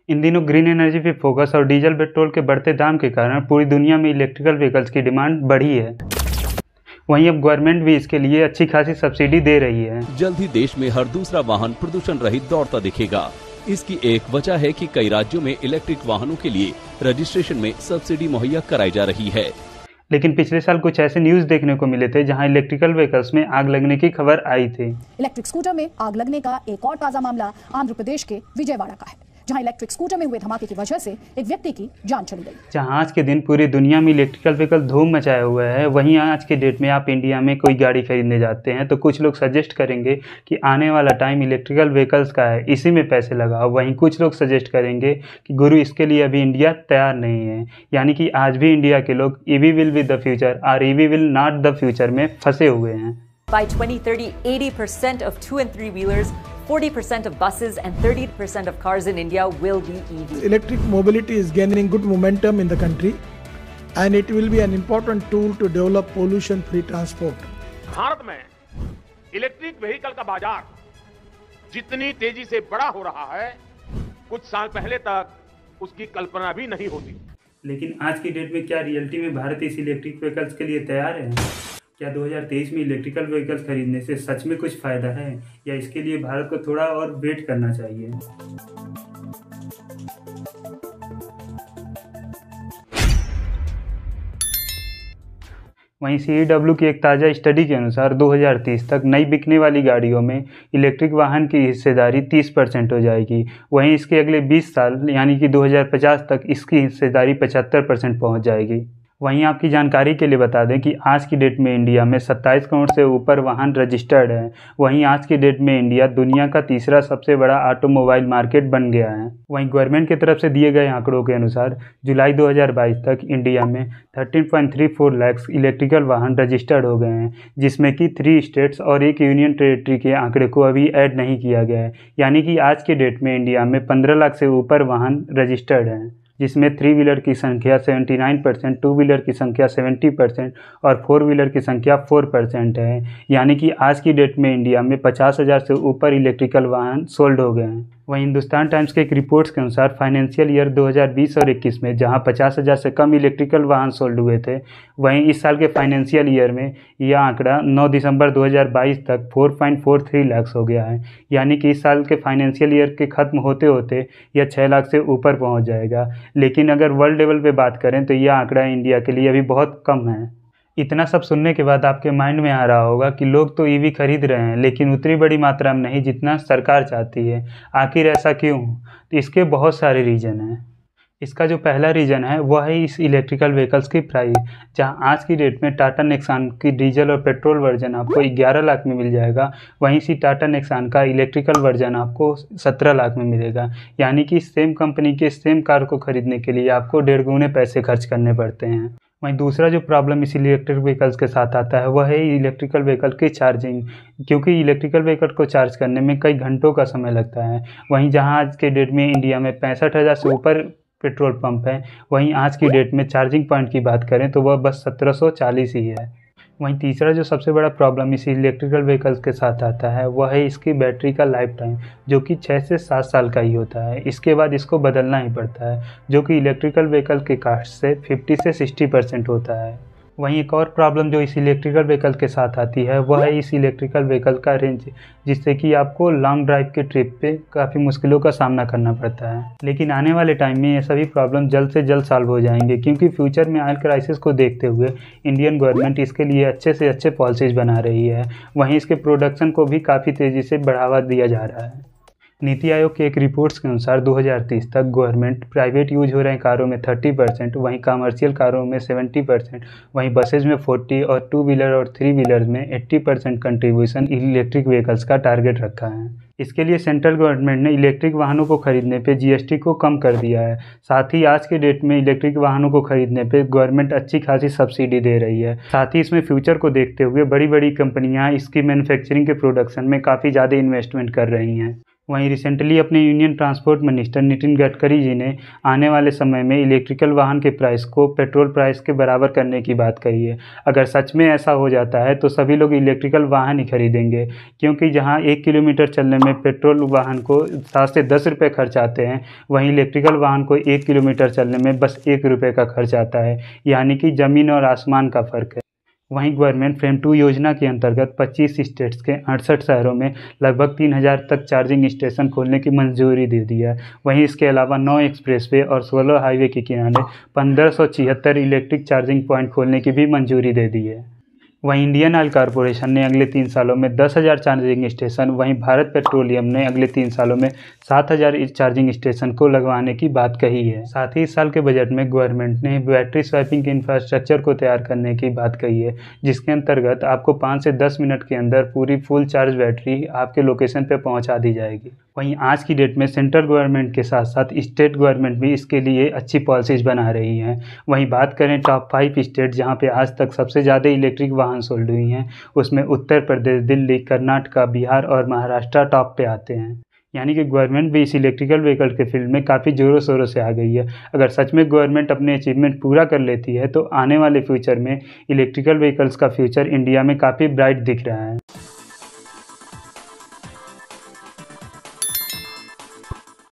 इन दिनों green energy पे focus और डीजल पेट्रोल के बढ़ते दाम के कारण पूरी दुनिया में इलेक्ट्रिकल व्हीकल्स की डिमांड बढ़ी है। वहीं अब गवर्नमेंट भी इसके लिए अच्छी खासी सब्सिडी दे रही है। जल्द ही देश में हर दूसरा वाहन प्रदूषण रहित दौड़ता दिखेगा। इसकी एक वजह है कि कई राज्यों में इलेक्ट्रिक वाहनों के लिए रजिस्ट्रेशन में सब्सिडी मुहैया कराई जा रही है। लेकिन पिछले साल कुछ ऐसे न्यूज देखने को मिले थे जहां इलेक्ट्रिकल व्हीकल्स में आग लगने की खबर आई थी। इलेक्ट्रिक स्कूटर में आग लगने का एक और ताजा मामला आंध्र प्रदेश के विजयवाड़ा का है, जहां इलेक्ट्रिक स्कूटर में हुए धमाके की वजह से एक व्यक्ति की जान चली गई। जहां आज के दिन पूरी दुनिया में इलेक्ट्रिकल व्हीकल धूम मचाए हुए है, वहीं आज के डेट में आप इंडिया में कोई गाड़ी खरीदने जाते हैं तो कुछ लोग सजेस्ट करेंगे कि आने वाला टाइम इलेक्ट्रिकल व्हीकल्स का है, इसी में पैसे लगाओ। वहीं कुछ लोग सजेस्ट करेंगे कि गुरु इसके लिए अभी इंडिया तैयार नहीं है, यानी कि आज भी इंडिया के लोग EV will be the future और EV will not the future में फंसे हुए हैं। By 2030, 80% of 2 and 3 wheelers, 40% of buses and 30% of cars in India will be EV. Electric mobility is gaining good momentum in the country and it will be an important tool to develop pollution-free transport. Bharat में electric vehicle का बाजार जितनी तेजी से बड़ा हो रहा है, कुछ साल पहले तक उसकी कल्पना भी नहीं होती। लेकिन आज की डेट में क्या रियलिटी में भारत इस इलेक्ट्रिक व्हीकल्स के लिए तैयार है? क्या 2023 में इलेक्ट्रिकल व्हीकल्स खरीदने से सच में कुछ फ़ायदा है या इसके लिए भारत को थोड़ा और वेट करना चाहिए? वहीं CEW की एक ताज़ा स्टडी के अनुसार 2030 तक नई बिकने वाली गाड़ियों में इलेक्ट्रिक वाहन की हिस्सेदारी 30% हो जाएगी। वहीं इसके अगले 20 साल यानी कि 2050 तक इसकी हिस्सेदारी 75% पहुंच जाएगी। वहीं आपकी जानकारी के लिए बता दें कि आज की डेट में इंडिया में 27 करोड़ से ऊपर वाहन रजिस्टर्ड हैं। वहीं आज की डेट में इंडिया दुनिया का तीसरा सबसे बड़ा ऑटोमोबाइल मार्केट बन गया है। वहीं गवर्नमेंट की तरफ से दिए गए आंकड़ों के अनुसार जुलाई 2022 तक इंडिया में 13.34 लाख इलेक्ट्रिकल वाहन रजिस्टर्ड हो गए हैं, जिसमें कि 3 स्टेट्स और एक यूनियन टेरिटरी के आंकड़े को अभी ऐड नहीं किया गया है। यानी कि आज की डेट में इंडिया में 15 लाख से ऊपर वाहन रजिस्टर्ड हैं, जिसमें 3 व्हीलर की संख्या 79%, 2 व्हीलर की संख्या 70% और 4 व्हीलर की संख्या 4% है। यानी कि आज की डेट में इंडिया में 50,000 से ऊपर इलेक्ट्रिकल वाहन सोल्ड हो गए हैं। वहीं हिंदुस्तान टाइम्स के एक रिपोर्ट्स के अनुसार फाइनेंशियल ईयर 2020 और 21 में जहां 50,000 से कम इलेक्ट्रिकल वाहन सोल्ड हुए थे, वहीं इस साल के फाइनेंशियल ईयर में यह आंकड़ा 9 दिसंबर 2022 तक 4.43 लाख हो गया है। यानी कि इस साल के फाइनेंशियल ईयर के ख़त्म होते होते यह 6 लाख से ऊपर पहुंच जाएगा। लेकिन अगर वर्ल्ड लेवल पे बात करें तो यह आंकड़ा इंडिया के लिए अभी बहुत कम है। इतना सब सुनने के बाद आपके माइंड में आ रहा होगा कि लोग तो ईवी खरीद रहे हैं, लेकिन उतनी बड़ी मात्रा में नहीं जितना सरकार चाहती है। आखिर ऐसा क्यों? तो इसके बहुत सारे रीज़न हैं। इसका जो पहला रीज़न है वह है इस इलेक्ट्रिकल व्हीकल्स की प्राइस, जहां आज की डेट में टाटा नेक्सान की डीजल और पेट्रोल वर्जन आपको 11 लाख में मिल जाएगा, वहीं इसी टाटा नेक्सान का इलेक्ट्रिकल वर्जन आपको 17 लाख में मिलेगा। यानी कि सेम कंपनी के सेम कार को खरीदने के लिए आपको 1.5 गुने पैसे खर्च करने पड़ते हैं। वहीं दूसरा जो प्रॉब्लम इस इलेक्ट्रिक व्हीकल्स के साथ आता है वह है इलेक्ट्रिकल व्हीकल की चार्जिंग, क्योंकि इलेक्ट्रिकल व्हीकल को चार्ज करने में कई घंटों का समय लगता है। वहीं जहां आज के डेट में इंडिया में 65,000 से ऊपर पेट्रोल पंप है, वहीं आज की डेट में चार्जिंग पॉइंट की बात करें तो वह बस 1740 ही है। वहीं तीसरा जो सबसे बड़ा प्रॉब्लम इस इलेक्ट्रिकल व्हीकल्स के साथ आता है वह है इसकी बैटरी का लाइफ टाइम, जो कि 6 से 7 साल का ही होता है। इसके बाद इसको बदलना ही पड़ता है, जो कि इलेक्ट्रिकल व्हीकल के कास्ट से 50 से 60% होता है। वहीं एक और प्रॉब्लम जो इस इलेक्ट्रिकल व्हीकल के साथ आती है वह है इस इलेक्ट्रिकल व्हीकल का रेंज, जिससे कि आपको लॉन्ग ड्राइव के ट्रिप पे काफ़ी मुश्किलों का सामना करना पड़ता है। लेकिन आने वाले टाइम में ये सभी प्रॉब्लम जल्द से जल्द सॉल्व हो जाएंगे, क्योंकि फ्यूचर में ऑयल क्राइसिस को देखते हुए इंडियन गवर्नमेंट इसके लिए अच्छे से अच्छे पॉलिसीज बना रही है। वहीं इसके प्रोडक्शन को भी काफ़ी तेज़ी से बढ़ावा दिया जा रहा है। नीति आयोग के एक रिपोर्ट्स के अनुसार 2030 तक गवर्नमेंट प्राइवेट यूज हो रहे कारों में 30%, वहीं कमर्शियल कारों में 70%, वहीं बसेज में 40% और 2 व्हीलर और 3 व्हीलर में 80% कंट्रीब्यूशन इलेक्ट्रिक व्हीकल्स का टारगेट रखा है। इसके लिए सेंट्रल गवर्नमेंट ने इलेक्ट्रिक वाहनों को खरीदने पे GST को कम कर दिया है। साथ ही आज के डेट में इलेक्ट्रिक वाहनों को खरीदने पे गवर्नमेंट अच्छी खासी सब्सिडी दे रही है। साथ ही इसमें फ्यूचर को देखते हुए बड़ी बड़ी कंपनियां इसकी मैन्युफैक्चरिंग के प्रोडक्शन में काफ़ी ज़्यादा इन्वेस्टमेंट कर रही हैं। वहीं रिसेंटली अपने union transport minister Nitin Gadkari ji ने आने वाले समय में इलेक्ट्रिकल वाहन के प्राइस को पेट्रोल प्राइस के बराबर करने की बात कही है। अगर सच में ऐसा हो जाता है तो सभी लोग इलेक्ट्रिकल वाहन ही खरीदेंगे, क्योंकि जहां 1 किलोमीटर चलने में पेट्रोल वाहन को 7 से 10 रुपये खर्च आते हैं, वहीं इलेक्ट्रिकल वाहन को 1 किलोमीटर चलने में बस 1 रुपये का खर्च आता है, यानी कि ज़मीन और आसमान का फ़र्क है। वहीं गवर्नमेंट फ्रेम 2 योजना के अंतर्गत 25 स्टेट्स के 68 शहरों में लगभग 3000 तक चार्जिंग स्टेशन खोलने की मंजूरी दे दी है। वहीं इसके अलावा 9 एक्सप्रेसवे और 16 हाईवे के किनारे 1576 इलेक्ट्रिक चार्जिंग पॉइंट खोलने की भी मंजूरी दे दी है। वहीं इंडियन ऑयल कॉरपोरेशन ने अगले 3 सालों में 10,000 चार्जिंग स्टेशन, वहीं भारत पेट्रोलियम ने अगले 3 सालों में 7,000 चार्जिंग स्टेशन को लगवाने की बात कही है। साथ ही इस साल के बजट में गवर्नमेंट ने बैटरी स्वैपिंग के इंफ्रास्ट्रक्चर को तैयार करने की बात कही है, जिसके अंतर्गत आपको 5 से 10 मिनट के अंदर पूरी फुल चार्ज बैटरी आपके लोकेशन पर पहुँचा दी जाएगी। वहीं आज की डेट में सेंट्रल गवर्नमेंट के साथ साथ स्टेट गवर्नमेंट भी इसके लिए अच्छी पॉलिसीज बना रही हैं। वहीं बात करें टॉप 5 स्टेट जहां पे आज तक सबसे ज़्यादा इलेक्ट्रिक वाहन सोल्ड हुई हैं, उसमें उत्तर प्रदेश, दिल्ली, कर्नाटक, बिहार और महाराष्ट्र टॉप पे आते हैं। यानी कि गवर्नमेंट भी इस इलेक्ट्रिकल व्हीकल के फील्ड में काफ़ी ज़ोरों शोरों से आ गई है। अगर सच में गवर्नमेंट अपने अचीवमेंट पूरा कर लेती है तो आने वाले फ्यूचर में इलेक्ट्रिकल व्हीकल्स का फ्यूचर इंडिया में काफ़ी ब्राइट दिख रहा है।